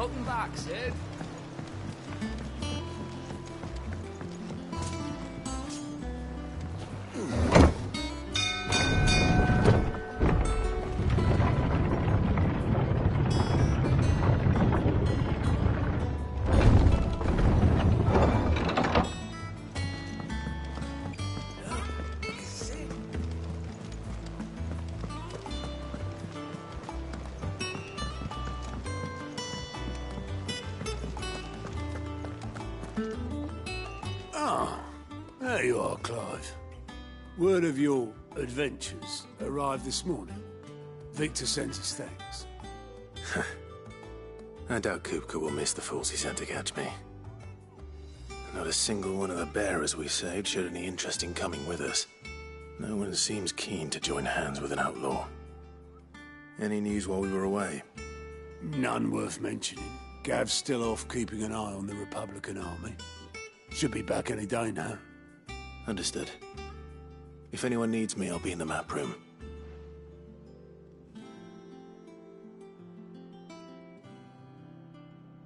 Welcome back, Sid. There you are, Clive. Word of your adventures arrived this morning. Victor sent his thanks. I doubt Kupka will miss the fools he sent to catch me. Not a single one of the bearers we saved showed any interest in coming with us. No one seems keen to join hands with an outlaw. Any news while we were away? None worth mentioning. Gav's still off keeping an eye on the Republican army. Should be back any day now. Understood. If anyone needs me, I'll be in the map room.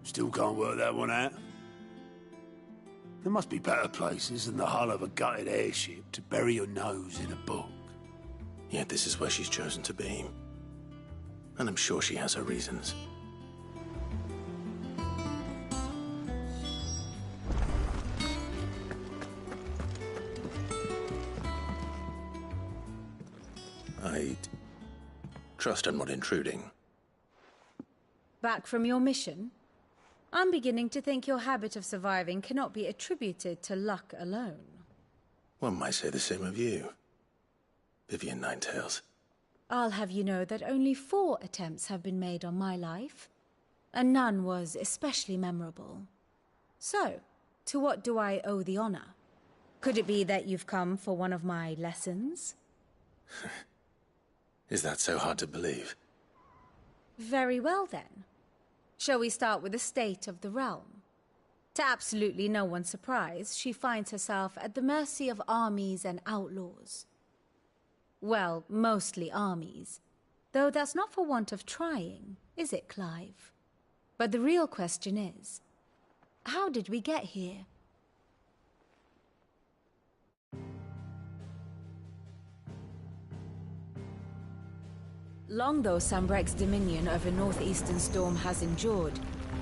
Still can't work that one out? There must be better places than the hull of a gutted airship to bury your nose in a book. Yet this is where she's chosen to be. And I'm sure she has her reasons. I trust I'm not intruding. Back from your mission? I'm beginning to think your habit of surviving cannot be attributed to luck alone. One might say the same of you, Vivian Ninetails. I'll have you know that only 4 attempts have been made on my life, and none was especially memorable. So, to what do I owe the honor? Could it be that you've come for one of my lessons? Is that so hard to believe? Very well, then. Shall we start with the state of the realm? To absolutely no one's surprise, she finds herself at the mercy of armies and outlaws. Well, mostly armies. Though that's not for want of trying, is it, Clive? But the real question is, how did we get here? Long though Sambrek's dominion over northeastern Storm has endured,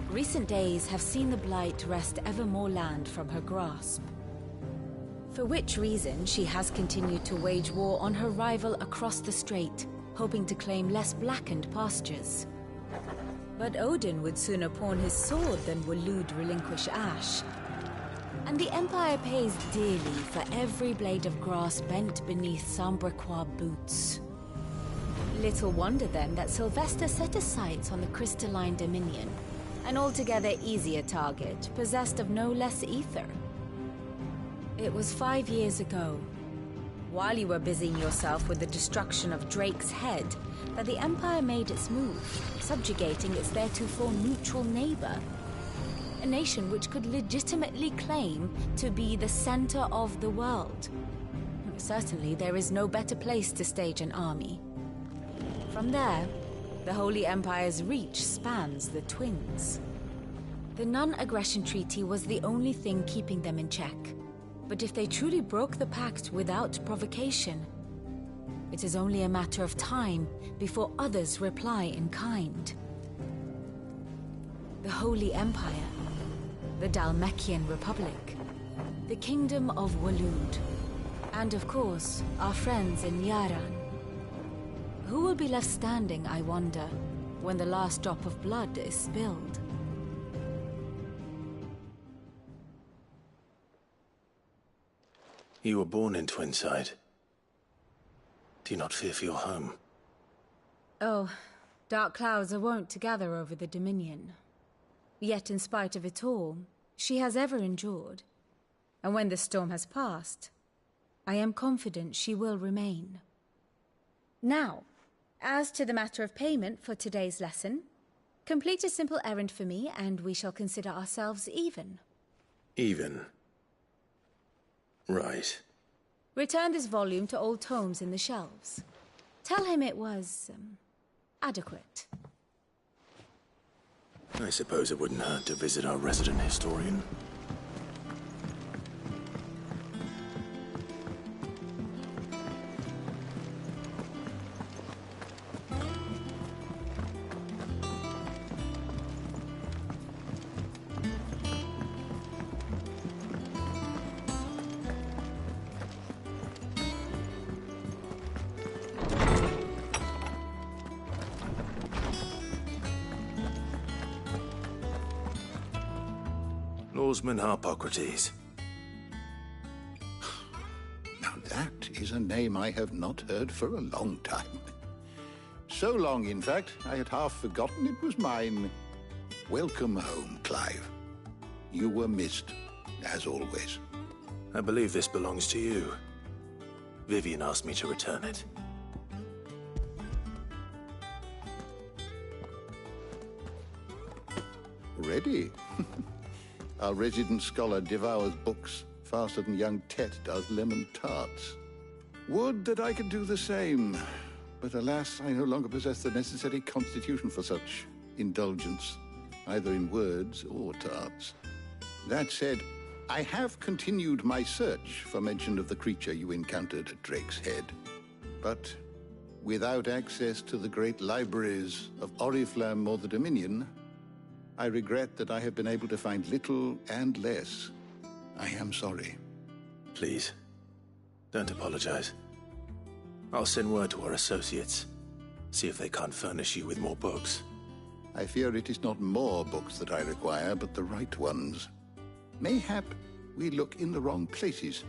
recent days have seen the Blight wrest ever more land from her grasp. For which reason she has continued to wage war on her rival across the strait, hoping to claim less blackened pastures. But Odin would sooner pawn his sword than Waloed relinquish Ash. And the Empire pays dearly for every blade of grass bent beneath Sambrequois boots. Little wonder then that Sylvester set his sights on the Crystalline Dominion, an altogether easier target, possessed of no less ether. It was 5 years ago, while you were busying yourself with the destruction of Drake's head, that the Empire made its move, subjugating its theretofore neutral neighbor. A nation which could legitimately claim to be the center of the world. Certainly there is no better place to stage an army. From there, the Holy Empire's reach spans the Twins. The non-aggression treaty was the only thing keeping them in check. But if they truly broke the pact without provocation, it is only a matter of time before others reply in kind. The Holy Empire, the Dhalmekian Republic, the Kingdom of Waloed, and of course, our friends in Yaran. Who will be left standing, I wonder, when the last drop of blood is spilled? You were born in Twinside. Do you not fear for your home? Oh, dark clouds are wont to gather over the Dominion. Yet in spite of it all, she has ever endured. And when the storm has passed, I am confident she will remain. Now, as to the matter of payment for today's lesson, complete a simple errand for me and we shall consider ourselves even. Even? Right. Return this volume to old tomes in the shelves. Tell him it was, adequate. I suppose it wouldn't hurt to visit our resident historian. Lawsman Harpocrates. Now that is a name I have not heard for a long time. So long, in fact, I had half forgotten it was mine. Welcome home, Clive. You were missed, as always. I believe this belongs to you. Vivian asked me to return it. Ready? Our resident scholar devours books faster than young Tet does lemon tarts. Would that I could do the same. But alas, I no longer possess the necessary constitution for such indulgence, either in words or tarts. That said, I have continued my search for mention of the creature you encountered at Drake's Head. But without access to the great libraries of Oriflamme or the Dominion, I regret that I have been able to find little and less. I am sorry. Please, don't apologize. I'll send word to our associates. See if they can't furnish you with more books. I fear it is not more books that I require, but the right ones. Mayhap we look in the wrong places.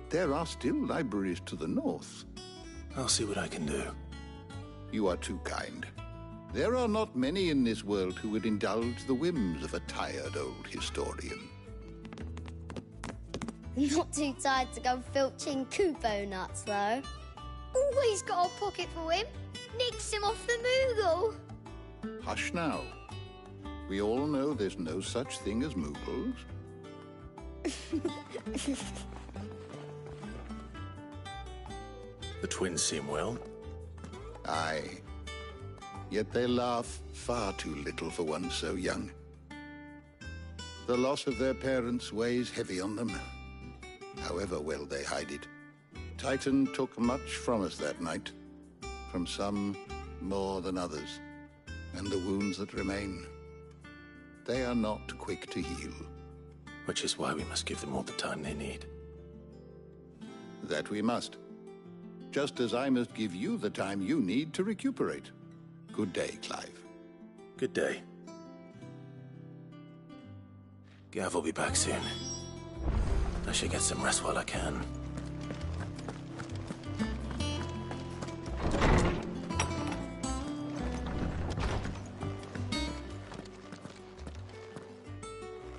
There are still libraries to the north. I'll see what I can do. You are too kind. There are not many in this world who would indulge the whims of a tired old historian. Not too tired to go filching Kupo nuts, though. Always got a pocket for him. Nicks him off the Moogle. Hush now. We all know there's no such thing as Moogles. The twins seem well. Aye. Yet they laugh far too little for one so young. The loss of their parents weighs heavy on them, however well they hide it. Titan took much from us that night, from some more than others, and the wounds that remain, they are not quick to heal. Which is why we must give them all the time they need. That we must. Just as I must give you the time you need to recuperate. Good day, Clive. Good day. Gav will be back soon. I should get some rest while I can.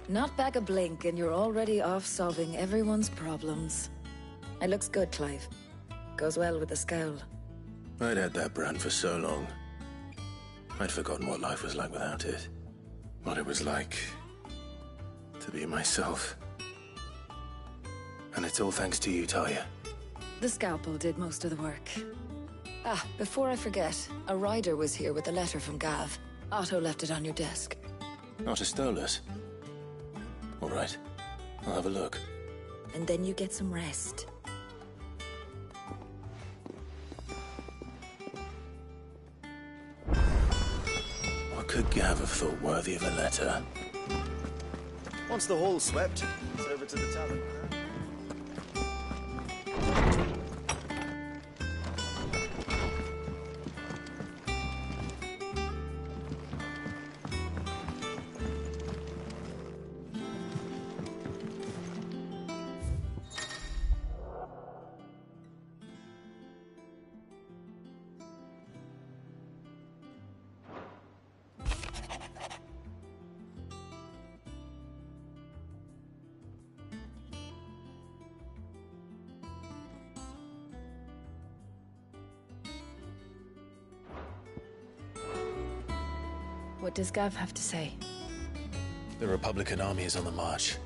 Not back a blink and you're already off solving everyone's problems. It looks good, Clive. Goes well with the scowl. I'd had that brand for so long. I'd forgotten what life was like without it. What it was like to be myself. And it's all thanks to you, Talia. The scalpel did most of the work. Ah, before I forget, a rider was here with a letter from Gav. Otto left it on your desk. Otto stole us. All right, I'll have a look. And then you get some rest. What could Gav have thought worthy of a letter? Once the hall's swept, it's over to the tavern. What does Gav have to say? The Republican army is on the march,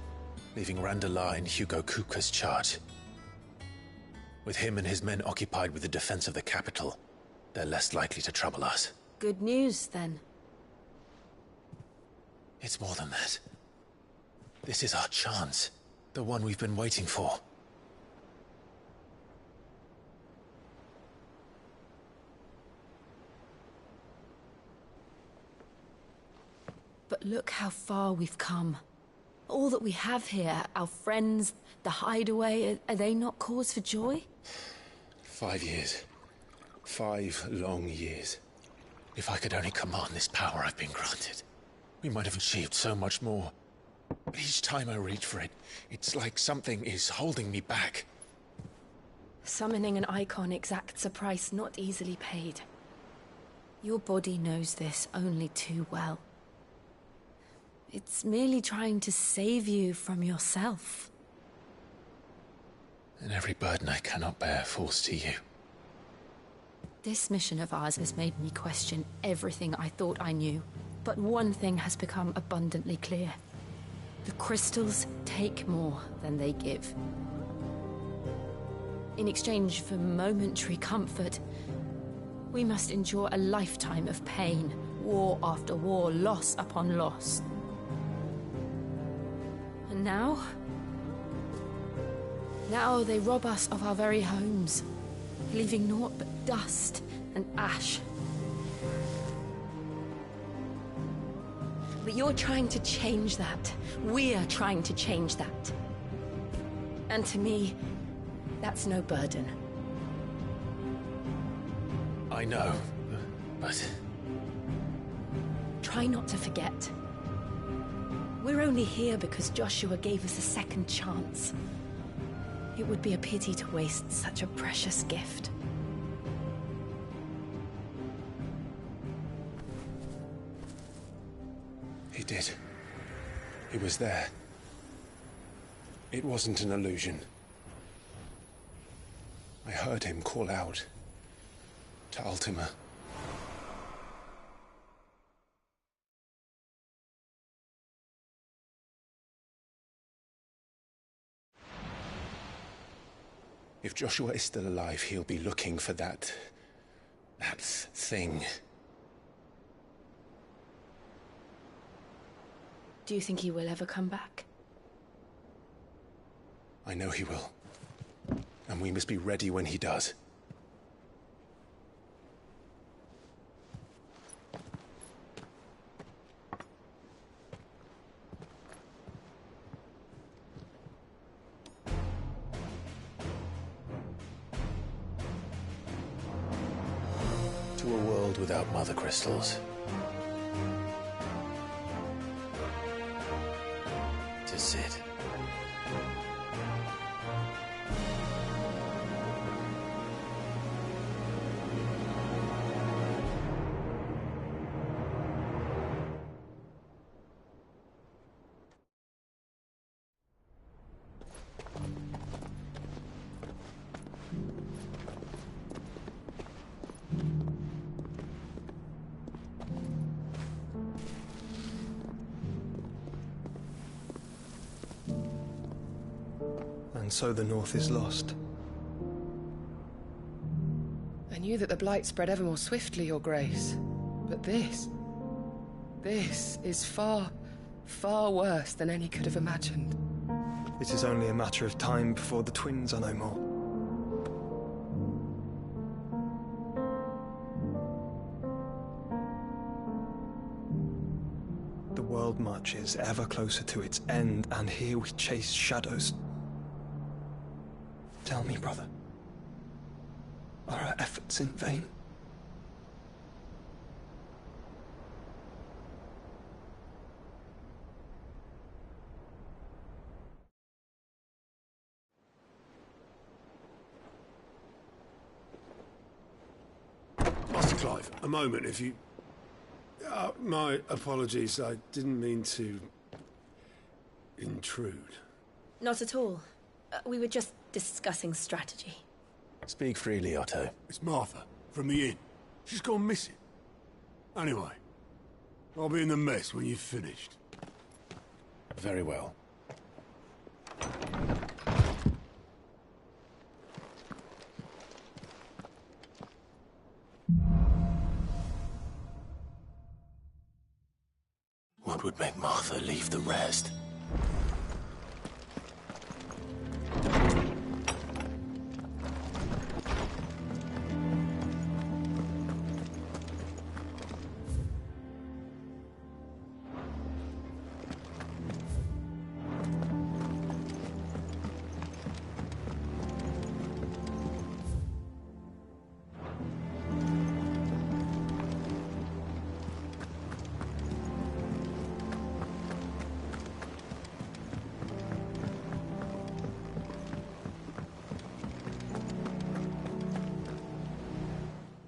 leaving Randalar in Hugo Kupka's charge. With him and his men occupied with the defense of the capital, they're less likely to trouble us. Good news, then. It's more than that. This is our chance. The one we've been waiting for. But look how far we've come. All that we have here, our friends, the hideaway, are they not cause for joy? 5 years. 5 long years. If I could only command this power I've been granted, we might have achieved so much more. But each time I reach for it, it's like something is holding me back. Summoning an icon exacts a price not easily paid. Your body knows this only too well. It's merely trying to save you from yourself. And every burden I cannot bear falls to you. This mission of ours has made me question everything I thought I knew. But one thing has become abundantly clear. The crystals take more than they give. In exchange for momentary comfort, we must endure a lifetime of pain, war after war, loss upon loss. And now they rob us of our very homes, leaving naught but dust and ash. But you're trying to change that. We're trying to change that. And to me, that's no burden. I know, but... Try not to forget. We're only here because Joshua gave us a second chance. It would be a pity to waste such a precious gift. He did. He was there. It wasn't an illusion. I heard him call out to Ultima. If Joshua is still alive, he'll be looking for that thing. Do you think he will ever come back? I know he will. And we must be ready when he does. To a world without mother crystals. To Sid. And so the North is lost. I knew that the Blight spread ever more swiftly, Your Grace. But this is far, far worse than any could have imagined. It is only a matter of time before the twins are no more. The world marches ever closer to its end, and here we chase shadows. Tell me, brother, are our efforts in vain? Master Clive, a moment, if you... my apologies, I didn't mean to... intrude. Not at all. We were just discussing strategy. Speak freely, Otto. It's Martha, from the inn. She's gone missing. Anyway, I'll be in the mess when you've finished. Very well. What would make Martha leave the rest.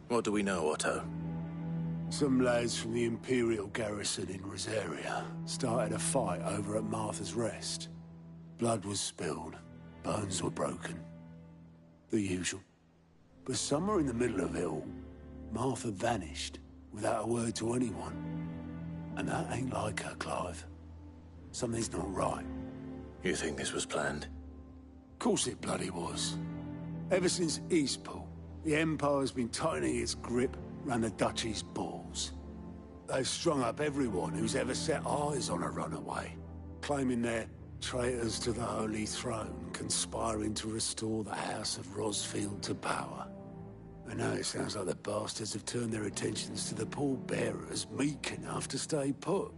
What do we know, Otto? Some lads from the Imperial garrison in Rosaria started a fight over at Martha's Rest. Blood was spilled, bones were broken. The usual. But somewhere in the middle of it all, Martha vanished without a word to anyone. And that ain't like her, Clive. Something's not right. You think this was planned? Course it bloody was. Ever since Eastpool, the Empire's been tightening its grip round the Duchy's balls. They've strung up everyone who's ever set eyes on a runaway, claiming they're traitors to the Holy Throne, conspiring to restore the House of Rosfield to power. And now it sounds like the bastards have turned their attentions to the pallbearers meek enough to stay put.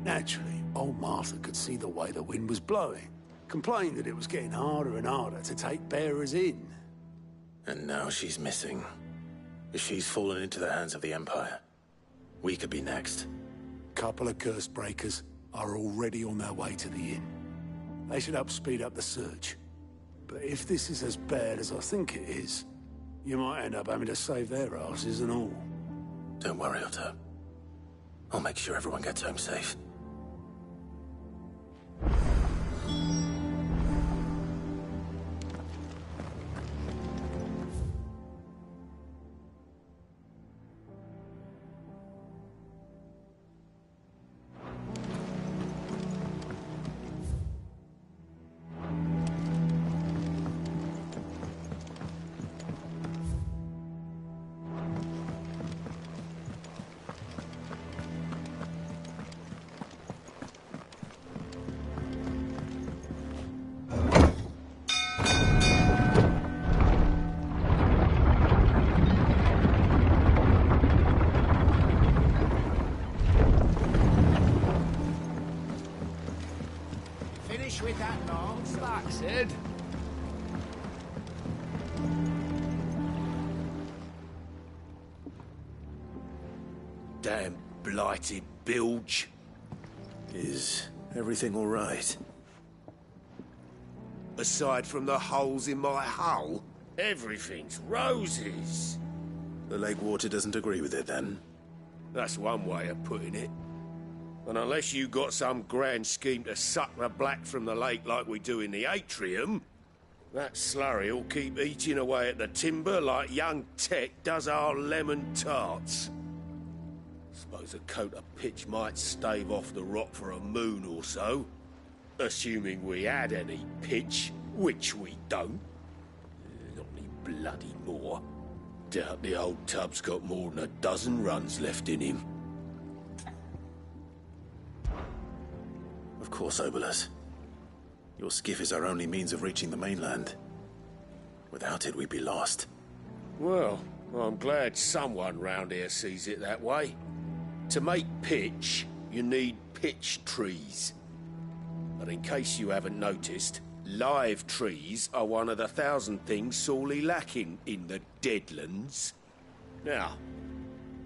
Naturally, old Martha could see the way the wind was blowing, complained that it was getting harder and harder to take bearers in. And now she's missing. If she's fallen into the hands of the Empire, we could be next. Couple of curse breakers are already on their way to the inn. They should help speed up the search. But if this is as bad as I think it is, you might end up having to save their asses and all. Don't worry, Otto. I'll make sure everyone gets home safe. With that long slack, Sid. Damn blighted bilge. Is everything all right? Aside from the holes in my hull, everything's roses. The lake water doesn't agree with it, then? That's one way of putting it. And unless you got some grand scheme to suck the black from the lake like we do in the atrium, that slurry'll keep eating away at the timber like young Tech does our lemon tarts. Suppose a coat of pitch might stave off the rot for a moon or so, assuming we had any pitch, which we don't. Not any bloody more. Doubt the old tub's got more than a dozen runs left in him. Of course, Obolus. Your skiff is our only means of reaching the mainland. Without it, we'd be lost. Well, I'm glad someone round here sees it that way. To make pitch, you need pitch trees. But in case you haven't noticed, live trees are one of the 1,000 things sorely lacking in the Deadlands. Now,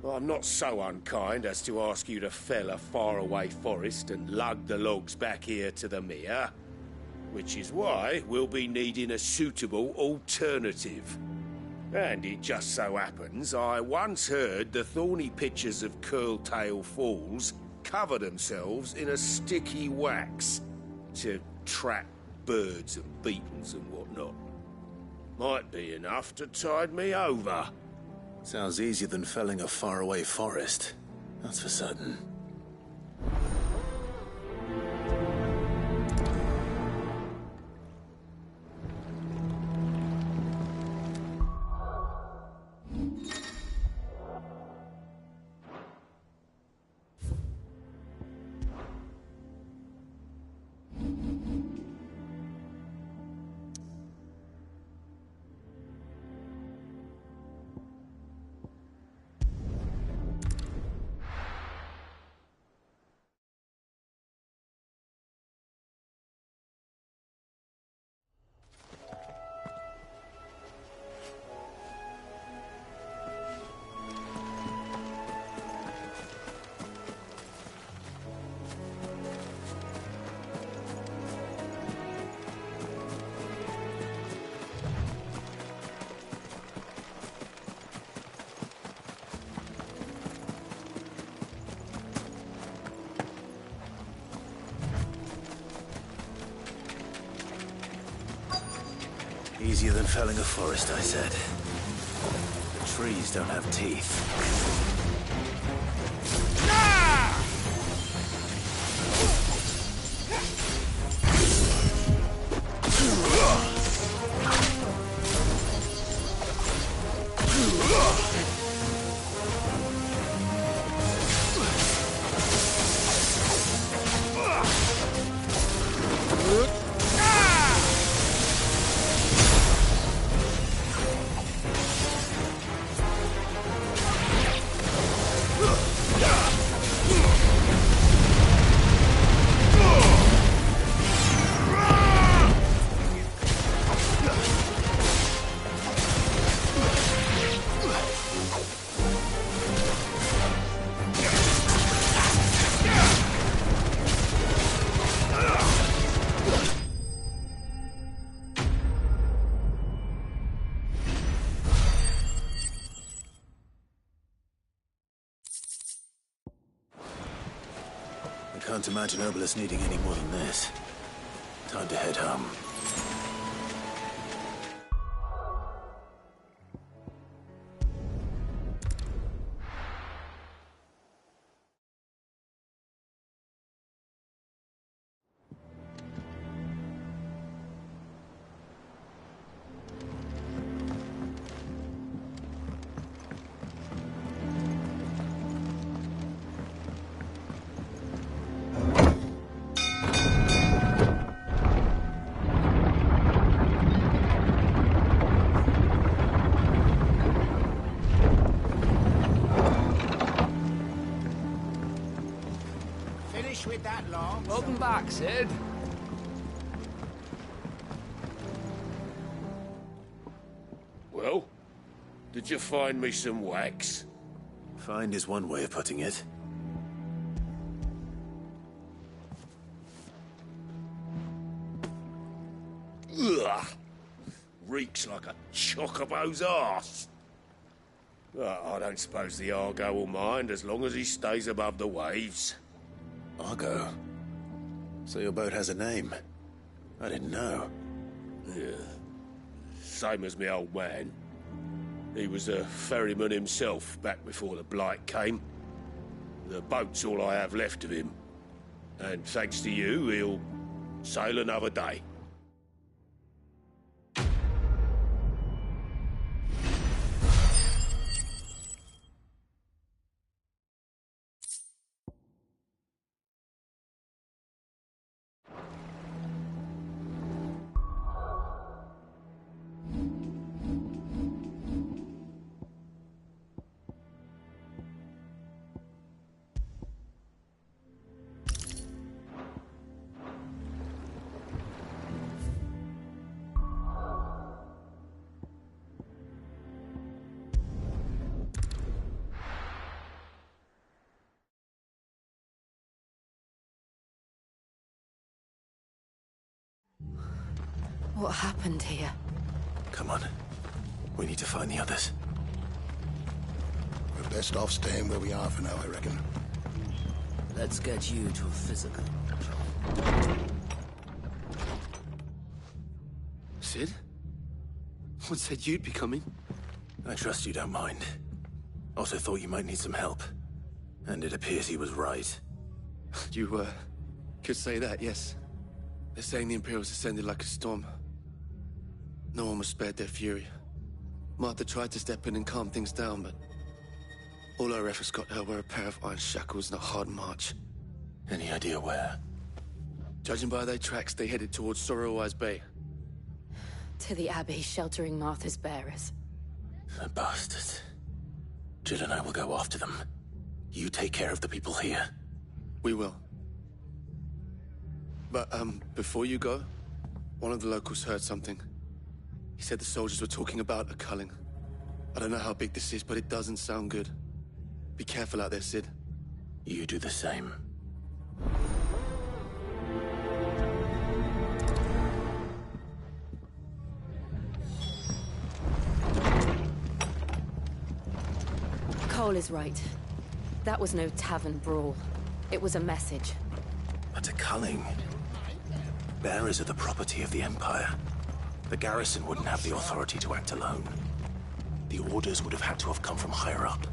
I'm not so unkind as to ask you to fell a faraway forest and lug the logs back here to the mere, which is why we'll be needing a suitable alternative. And it just so happens I once heard the thorny pitchers of Curltail Falls cover themselves in a sticky wax to trap birds and beetles and whatnot. Might be enough to tide me over. Sounds easier than felling a faraway forest. That's for certain. Easier than felling a forest, I said. The trees don't have teeth. I can't imagine Obelisk needing any more than this. Time to head home. With that long. Welcome back, Sid. Well, did you find me some wax? Find is one way of putting it. Ugh! Reeks like a chocobo's arse. I don't suppose the Argo will mind as long as he stays above the waves. Argo? So your boat has a name? I didn't know. Yeah. Same as me old man. He was a ferryman himself back before the Blight came. The boat's all I have left of him. And thanks to you, he'll sail another day. What happened here? Come on. We need to find the others. We're best off staying where we are for now, I reckon. Let's get you to a physical. Sid? What said you'd be coming? I trust you don't mind. Also thought you might need some help. And it appears he was right. You, could say that, yes. They're saying the Imperials descended like a storm. No one was spared their fury. Martha tried to step in and calm things down, but all our efforts got her were a pair of iron shackles and a hard march. Any idea where? Judging by their tracks, they headed towards Sorrowwise Bay. To the Abbey, sheltering Martha's bearers. The bastards. Jill and I will go after them. You take care of the people here. We will. But, before you go, one of the locals heard something. He said the soldiers were talking about a culling. I don't know how big this is, but it doesn't sound good. Be careful out there, Sid. You do the same. Cole is right. That was no tavern brawl. It was a message. But a culling. Bearers are the property of the Empire. The garrison wouldn't have the authority to act alone. The orders would have had to have come from higher up.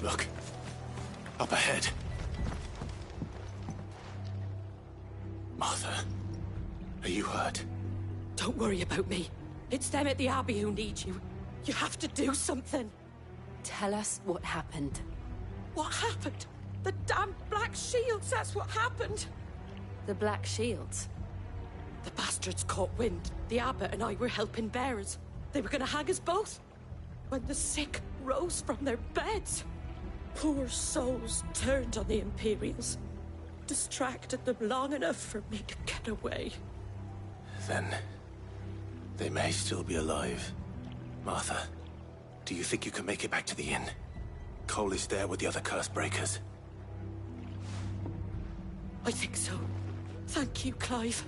Look. Up ahead. Martha, are you hurt? Don't worry about me. It's them at the Abbey who need you. You have to do something. Tell us what happened. What happened? The damn Black Shields, that's what happened. The Black Shields? The bastards caught wind. The abbot and I were helping bearers. They were gonna hang us both. When the sick rose from their beds, poor souls turned on the Imperials. Distracted them long enough for me to get away. Then they may still be alive. Martha, do you think you can make it back to the inn? Cole is there with the other curse breakers. I think so. Thank you, Clive.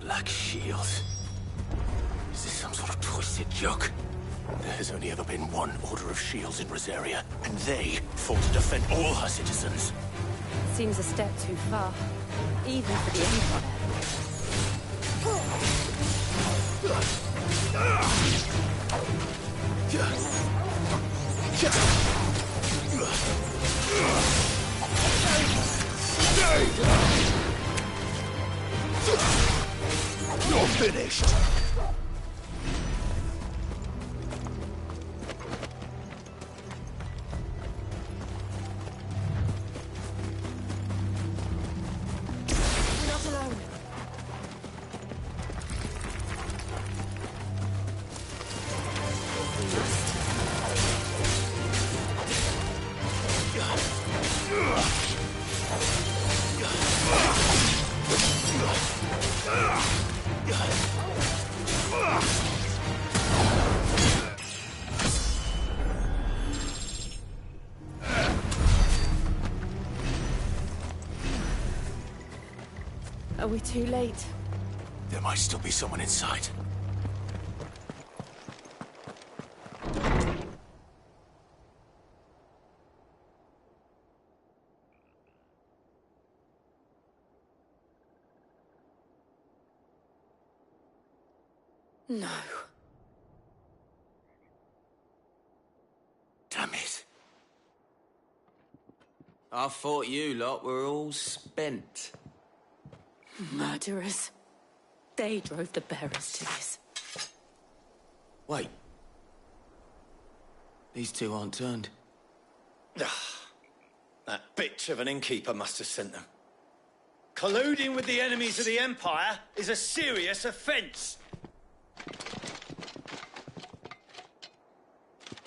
Black Shields. Is this some sort of twisted joke? There has only ever been one Order of Shields in Rosaria, and they fought to defend all her citizens. Seems a step too far, even for the Empire. You're finished! We're not alone. Are we too late? There might still be someone inside. No. Damn it. I thought you lot were all spent. Murderers. They drove the bearers to this. Wait. These two aren't turned. That bitch of an innkeeper must have sent them. Colluding with the enemies of the Empire is a serious offence.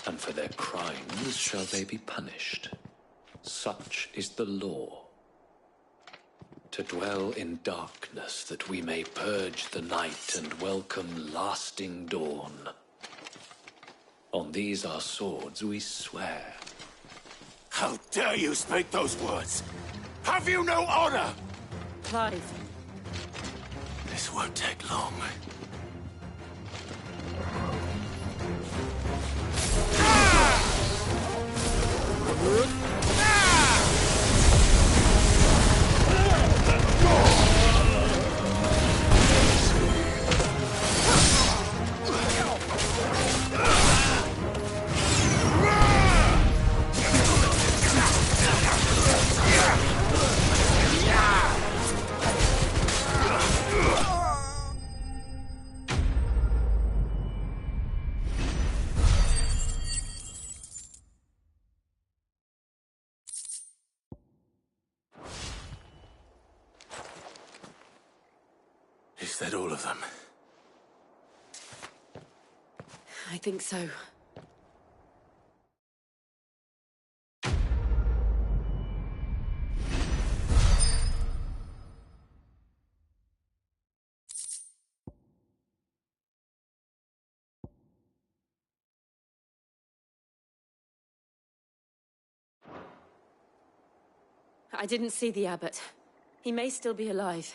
And for their crimes shall they be punished. Such is the law. To dwell in darkness, that we may purge the night and welcome lasting dawn. On these our swords we swear. How dare you speak those words? Have you no honor? Clive. This won't take long. that all of them? I think so. I didn't see the abbot. He may still be alive.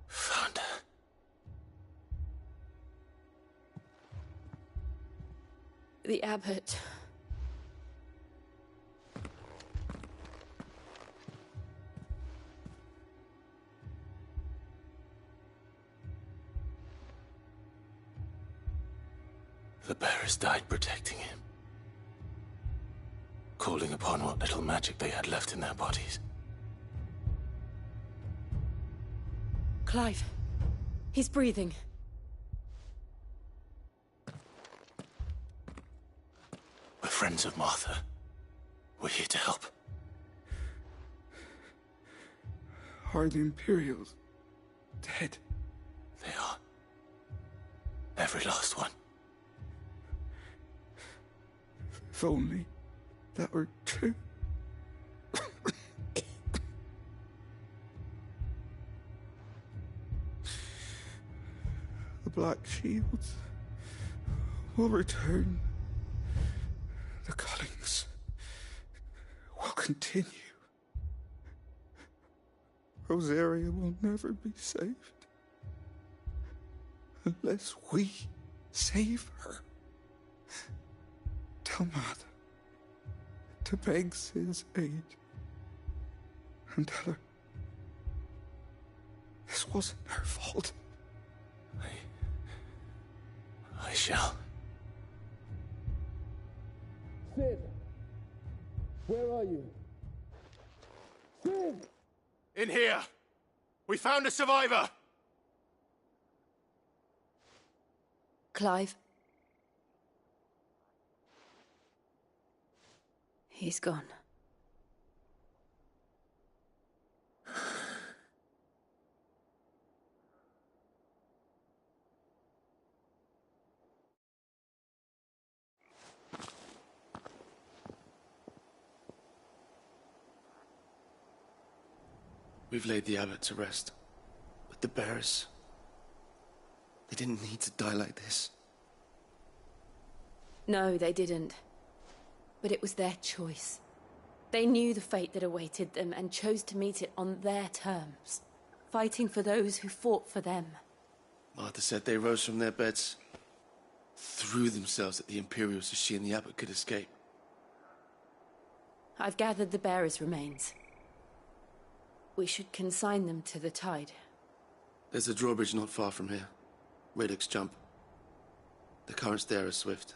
Found her. The abbot. The bearers died protecting him. Calling upon what little magic they had left in their bodies. Clive. He's breathing. We're friends of Martha. We're here to help. Are the Imperials dead? They are. Every last one. If only that were true. The Black Shields will return. The cullings will continue. Rosaria will never be saved unless we save her. Tell Mother to beg Cid's aid and tell her this wasn't her fault. I shall. Cid! Where are you? Cid! In here! We found a survivor! Clive. He's gone. We've laid the abbot to rest. But the bearers... they didn't need to die like this. No, they didn't. But it was their choice. They knew the fate that awaited them and chose to meet it on their terms, fighting for those who fought for them. Martha said they rose from their beds, threw themselves at the Imperials so she and the abbot could escape. I've gathered the bearers' remains. We should consign them to the tide. There's a drawbridge not far from here. Radix Jump. The currents there are swift.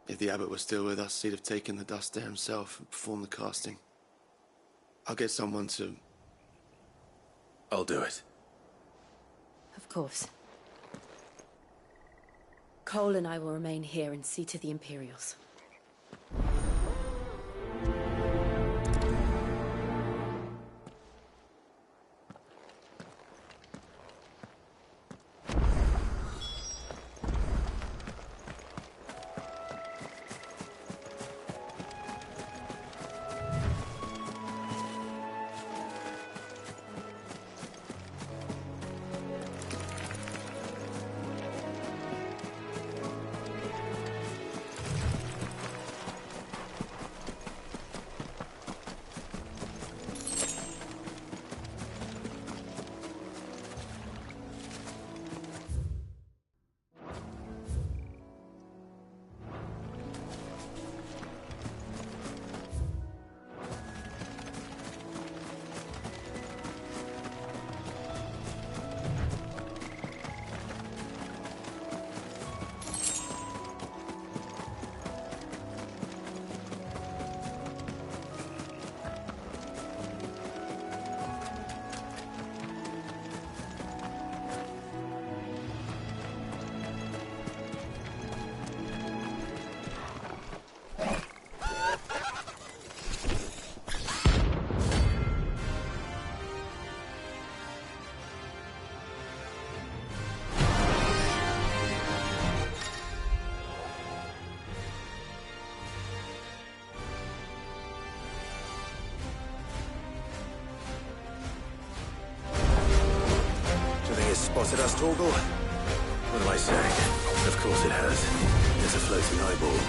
If the abbot were still with us, he'd have taken the dust there himself and performed the casting. I'll get someone to... I'll do it. Of course. Cole and I will remain here and see to the Imperials. spotted us, Torgal? What am I saying? Of course it has. It's a floating eyeball.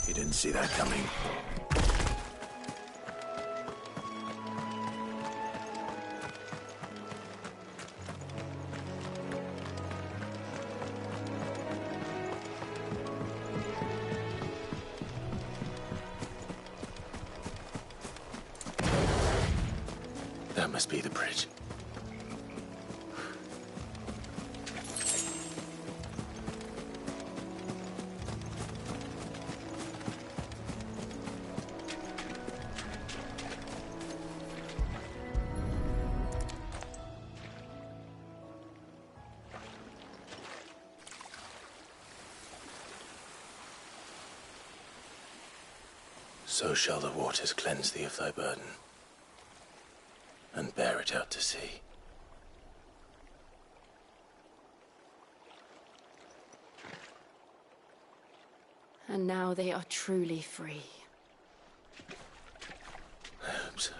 You didn't see that coming. That must be the bridge. So shall the waters cleanse thee of thy burden, and bear it out to sea. And now they are truly free. I hope so.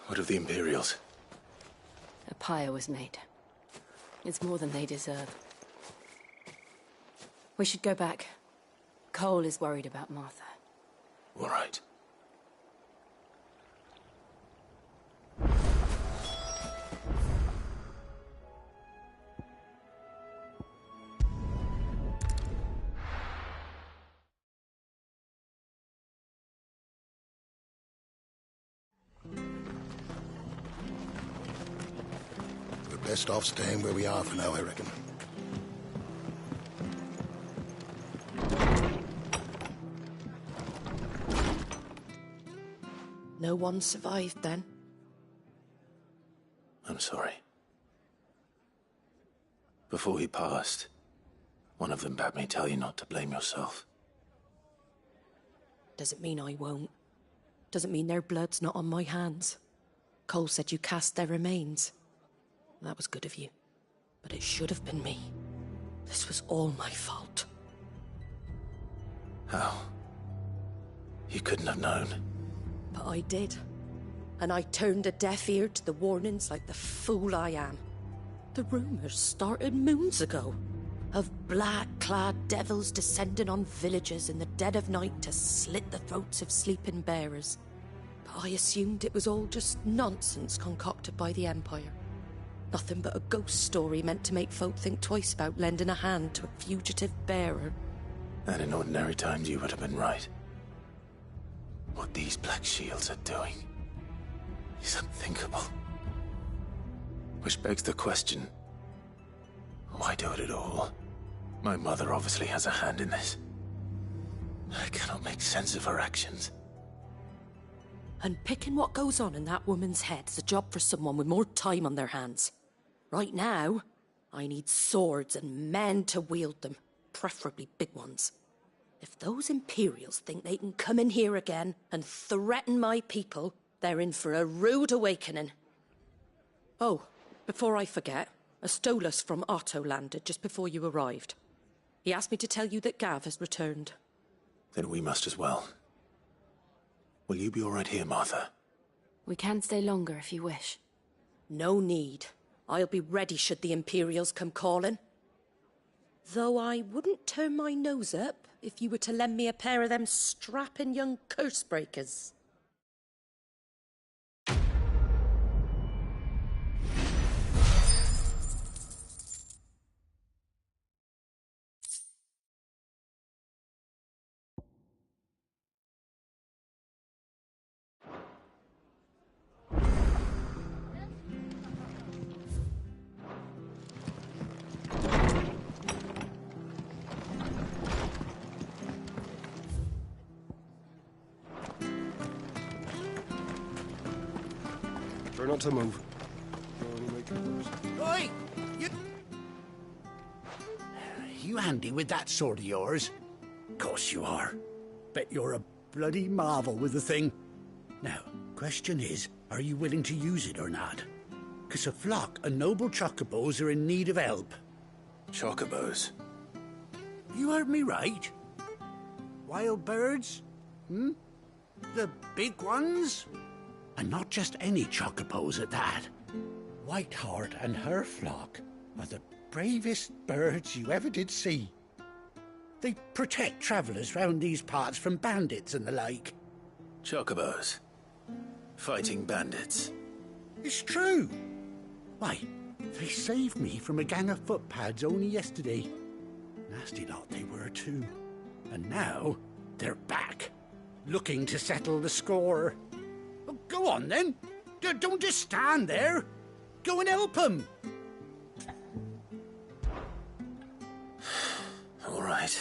What of the Imperials? A pyre was made. It's more than they deserve. We should go back. Cole is worried about Martha. All right. We're best off staying where we are for now, I reckon. No one survived then? I'm sorry. Before he passed, one of them bade me tell you not to blame yourself. Doesn't mean I won't. Doesn't mean their blood's not on my hands. Cole said you cast their remains. That was good of you. But it should have been me. This was all my fault. How? You couldn't have known. But I did. And I turned a deaf ear to the warnings like the fool I am. The rumours started moons ago. Of black-clad devils descending on villages in the dead of night to slit the throats of sleeping bearers. But I assumed it was all just nonsense concocted by the Empire. Nothing but a ghost story meant to make folk think twice about lending a hand to a fugitive bearer. And in ordinary times you would have been right. What these Black Shields are doing is unthinkable. Which begs the question, why do it at all? My mother obviously has a hand in this. I cannot make sense of her actions. And picking what goes on in that woman's head is a job for someone with more time on their hands. Right now, I need swords and men to wield them, preferably big ones. If those Imperials think they can come in here again and threaten my people, they're in for a rude awakening. Oh, before I forget, a Stolas from Otto landed just before you arrived. He asked me to tell you that Gav has returned. Then we must as well. Will you be all right here, Martha? We can stay longer if you wish. No need. I'll be ready should the Imperials come calling. Though I wouldn't turn my nose up if you were to lend me a pair of them strapping young curse-breakers. Try not to move. Only make it worse. Oi! You handy with that sword of yours? Course you are. Bet you're a bloody marvel with the thing. Now, question is, are you willing to use it or not? 'Cause a flock of noble chocobos are in need of help. Chocobos? You heard me right. Wild birds? Hmm? The big ones? And not just any chocobos at that. Whiteheart and her flock are the bravest birds you ever did see. They protect travellers round these parts from bandits and the like. Chocobos? Fighting bandits? It's true. Why, they saved me from a gang of footpads only yesterday. Nasty lot they were too. And now they're back, looking to settle the score. Well, go on then. Don't just stand there. Go and help them. All right.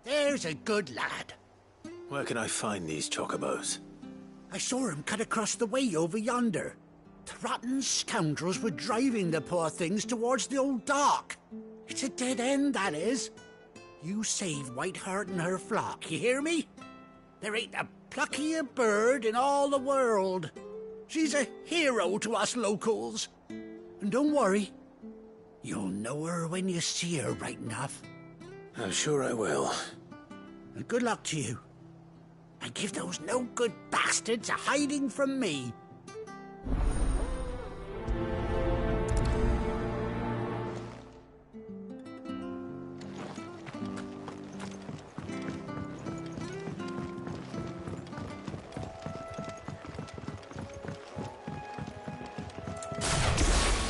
There's a good lad. Where can I find these chocobos? I saw him cut across the way over yonder. The rotten scoundrels were driving the poor things towards the old dock. It's a dead end, that is. You save Whiteheart and her flock, you hear me? There ain't a pluckier bird in all the world. She's a hero to us locals. And don't worry, you'll know her when you see her right enough. I'm sure I will. And good luck to you. And give those no-good bastards a hiding from me.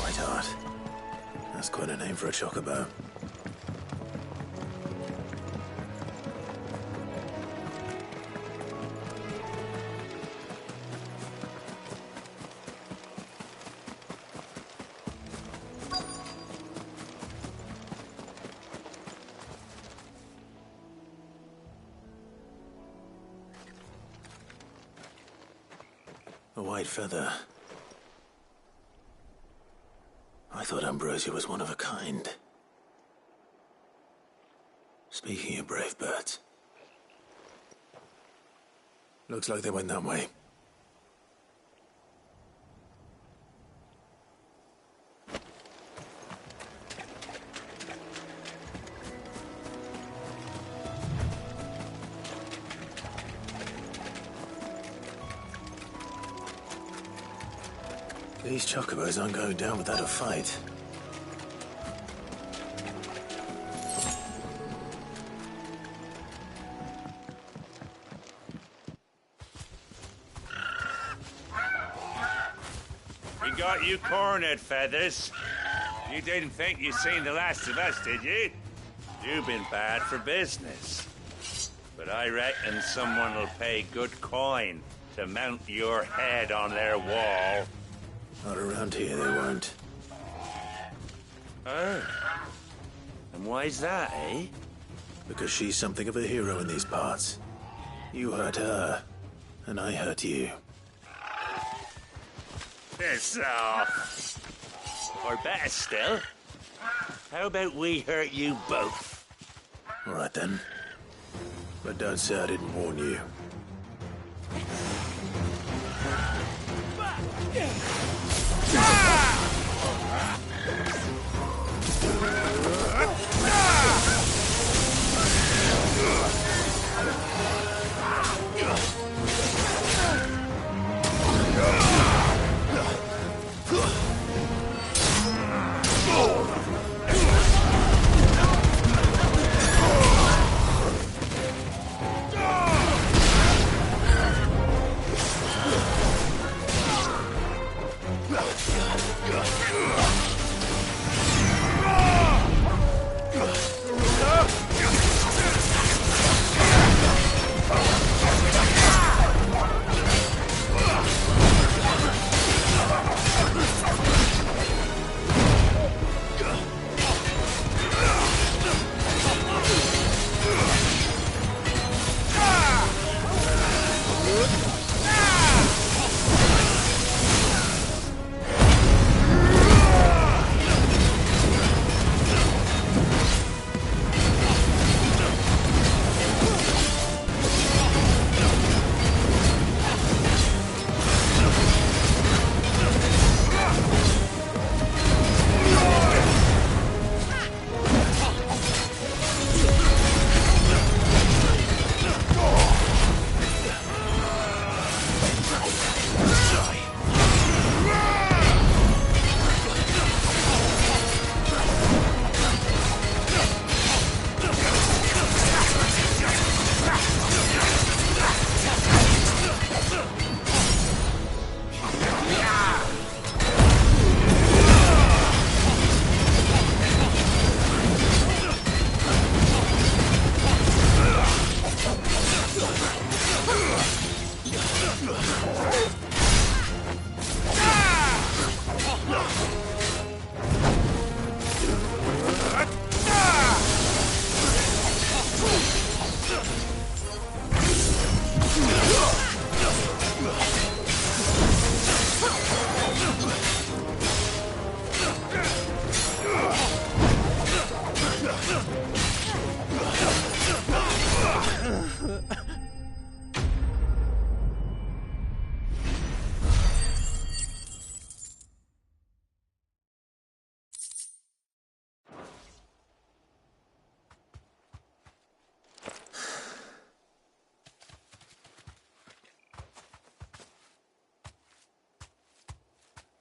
Whiteheart. That's quite a name for a chocobo. A white feather. I thought Ambrosia was one of a kind. Speaking of brave birds, looks like they went that way. These chocobos aren't going down without a fight. We got you cornered, Feathers. You didn't think you'd seen the last of us, did you? You've been bad for business. But I reckon someone will pay good coin to mount your head on their wall. Not around here, they won't. Oh. And why's that, eh? Because she's something of a hero in these parts. You hurt her, and I hurt you. Piss off. Or better still, how about we hurt you both? All right then. But don't say I didn't warn you.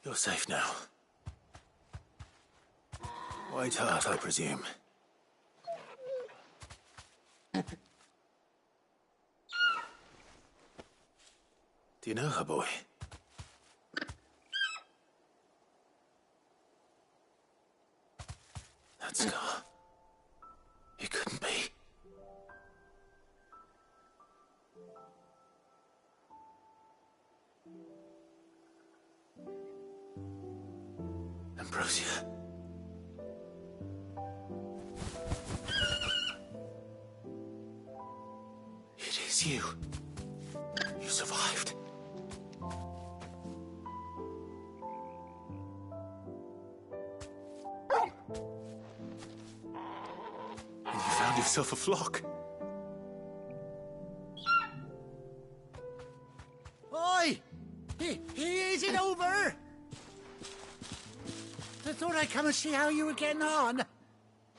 You're safe now. White Hart, I presume. Do you know her, boy? That scar. It couldn't be. Ambrosia. It is you. You survived. And you found yourself a flock. Oi! He isn't over! I thought I'd come and see how you were getting on.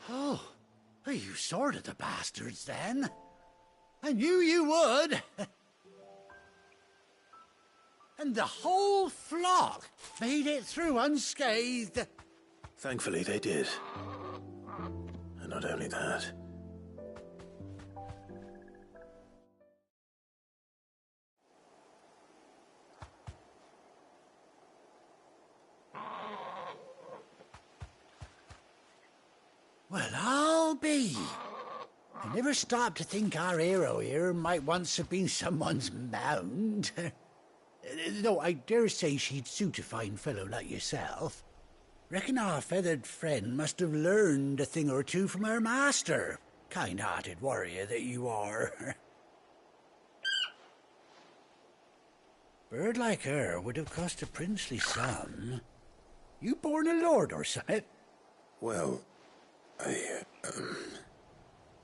Oh, you sorted the bastards then. I knew you would. And the whole flock made it through unscathed. Thankfully, they did. And not only that. Well, I'll be. I never stopped to think our hero here might once have been someone's mound. Though I dare say she'd suit a fine fellow like yourself. Reckon our feathered friend must have learned a thing or two from her master. Kind-hearted warrior that you are. Bird like her would have cost a princely sum. You born a lord or something? Well,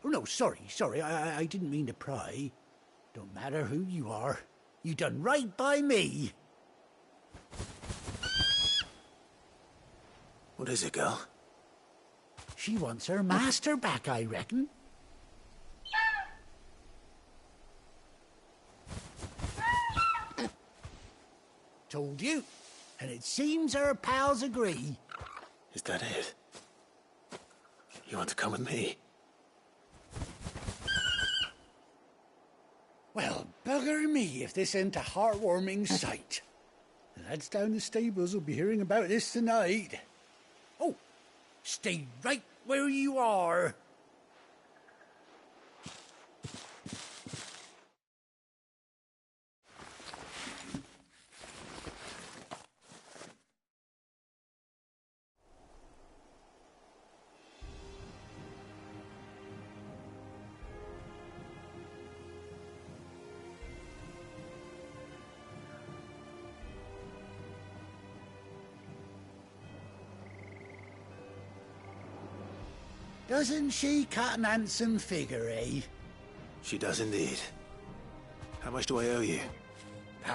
Oh, no, sorry. I didn't mean to pry. Don't matter who you are. You done right by me. What is it, girl? She wants her master back, I reckon. Told you. And it seems her pals agree. Is that it? You want to come with me? Well, bugger me if this ain't a heartwarming sight. The lads down the stables will be hearing about this tonight. Oh, stay right where you are. Doesn't she cut an handsome figure, eh? She does indeed. How much do I owe you? A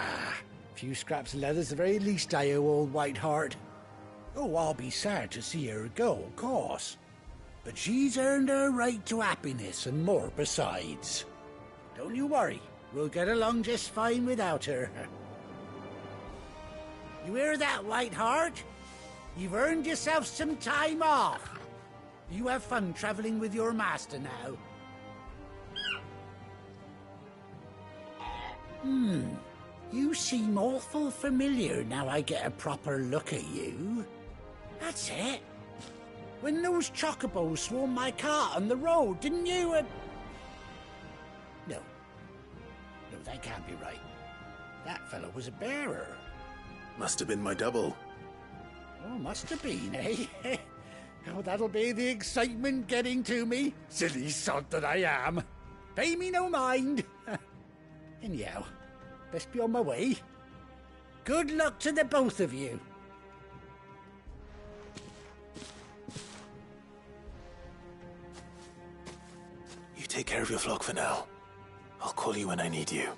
few scraps of leather's the very least I owe old White Hart. Oh, I'll be sad to see her go, of course. But she's earned her right to happiness and more besides. Don't you worry, we'll get along just fine without her. You hear that, White Hart? You've earned yourself some time off. You have fun traveling with your master now. You seem awful familiar now I get a proper look at you. That's it. When those chocobos swarmed my cart on the road, didn't you? No, that can't be right. That fellow was a bearer. Must have been my double. Oh, must have been, eh? Oh, that'll be the excitement getting to me. Silly sod that I am. Pay me no mind. Anyhow, best be on my way. Good luck to the both of you. You take care of your flock for now. I'll call you when I need you.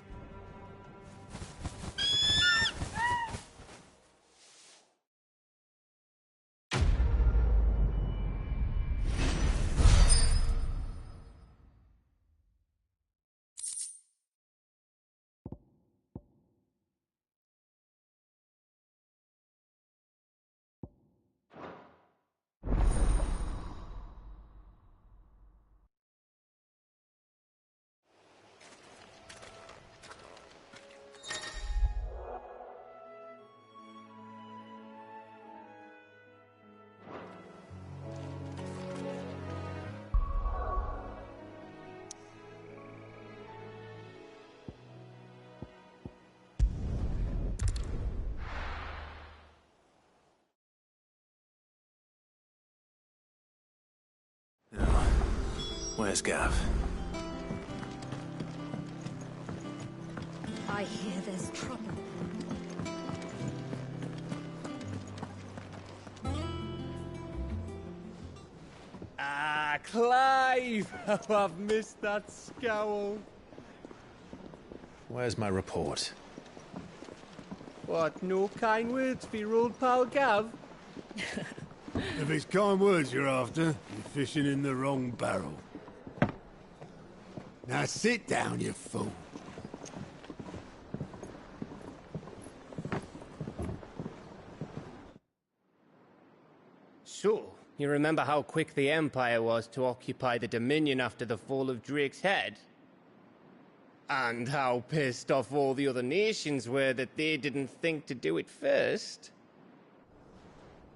Where's Gav? I hear there's trouble. Ah, Clive! Oh, I've missed that scowl. Where's my report? What, no kind words for your old pal Gav? If it's kind words you're after, you're fishing in the wrong barrel. Now sit down, you fool. So, you remember how quick the Empire was to occupy the Dominion after the fall of Drake's head? And how pissed off all the other nations were that they didn't think to do it first?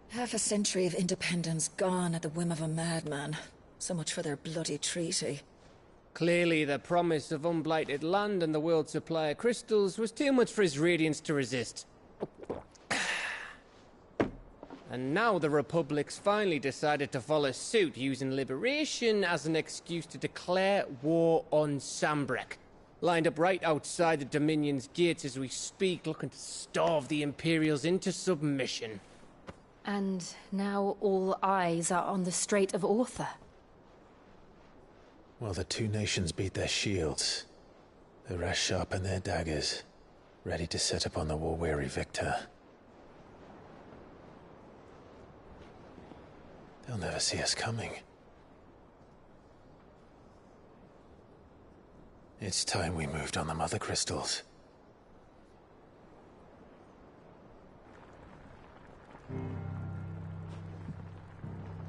Half a century of independence gone at the whim of a madman. So much for their bloody treaty. Clearly, the promise of unblighted land and the world's supply of crystals was too much for his radiance to resist. And now the Republic's finally decided to follow suit, using liberation as an excuse to declare war on Sambrek. Lined up right outside the Dominion's gates as we speak, looking to starve the Imperials into submission. And now all eyes are on the Strait of Author. Well, the two nations beat their shields. The rest sharpen their daggers, ready to set upon the war-weary victor. They'll never see us coming. It's time we moved on the Mother Crystals.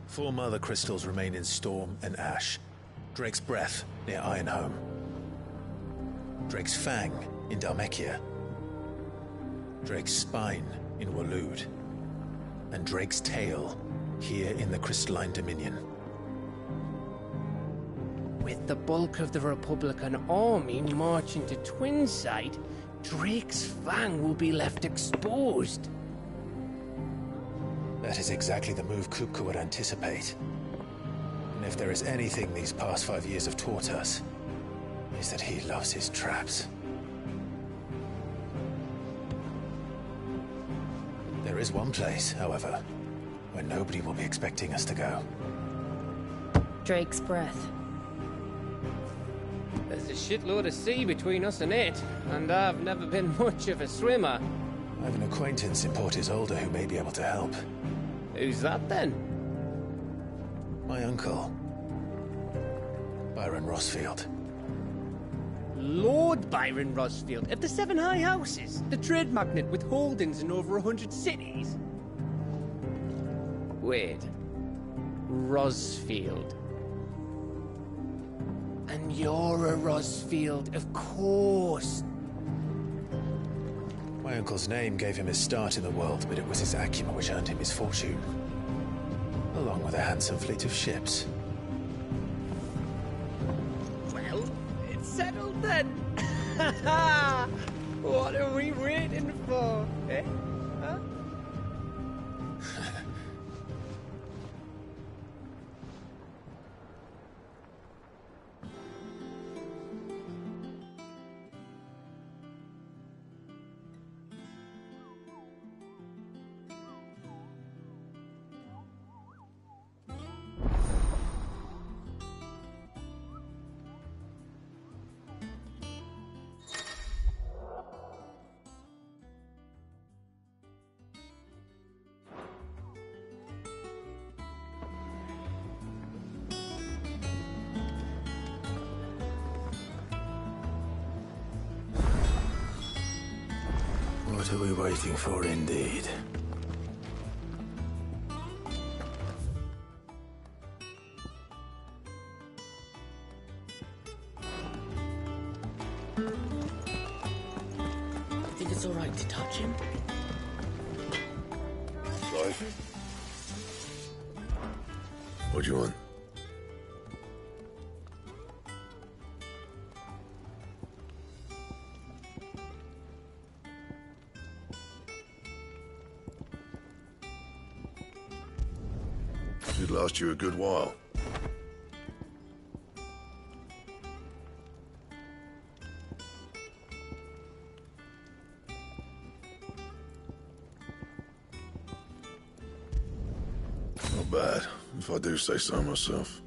Four Mother Crystals remain in Storm and Ash. Drake's Breath near Ironhome. Drake's Fang in Dhalmekia. Drake's Spine in Waloed. And Drake's Tail here in the Crystalline Dominion. With the bulk of the Republican army marching to Twinside, Drake's Fang will be left exposed. That is exactly the move Kupka would anticipate. And if there is anything these past 5 years have taught us, is that he loves his traps. There is one place, however, where nobody will be expecting us to go. Drake's Breath. There's a shitload of sea between us and it, and I've never been much of a swimmer. I have an acquaintance in Port Isolde who may be able to help. Who's that then? My uncle, Byron Rosfield. Lord Byron Rosfield of the Seven High Houses, the trade magnate with holdings in over 100 cities. Wait, Rosfield. And you're a Rosfield, of course. My uncle's name gave him his start in the world, but it was his acumen which earned him his fortune. Along with a handsome fleet of ships. Well, it's settled then. What are we waiting for, eh? Huh? What are we waiting for, indeed? Think it's all right to touch him? Sorry. What do you want? Should last you a good while. bad, if I do say so myself.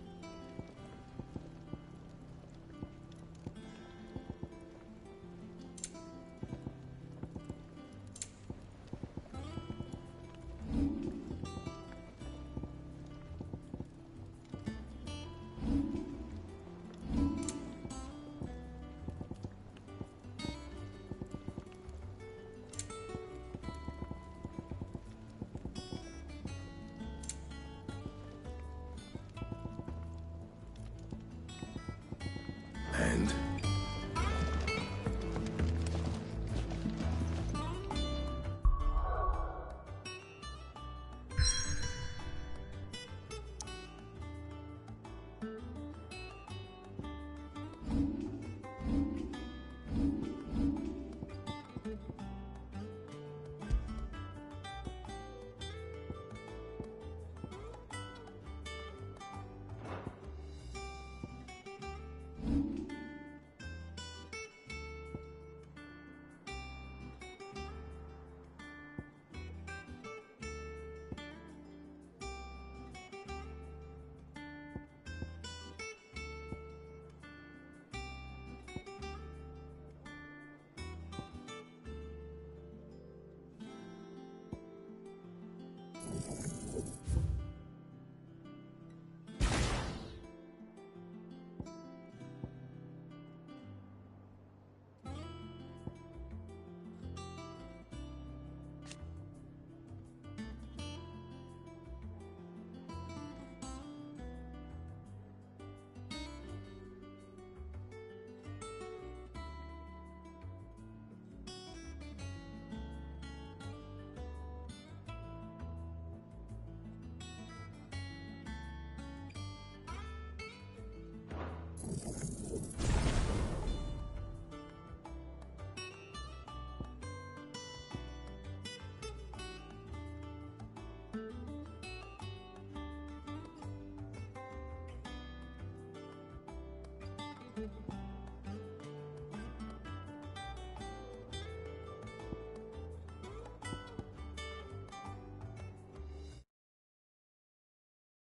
And?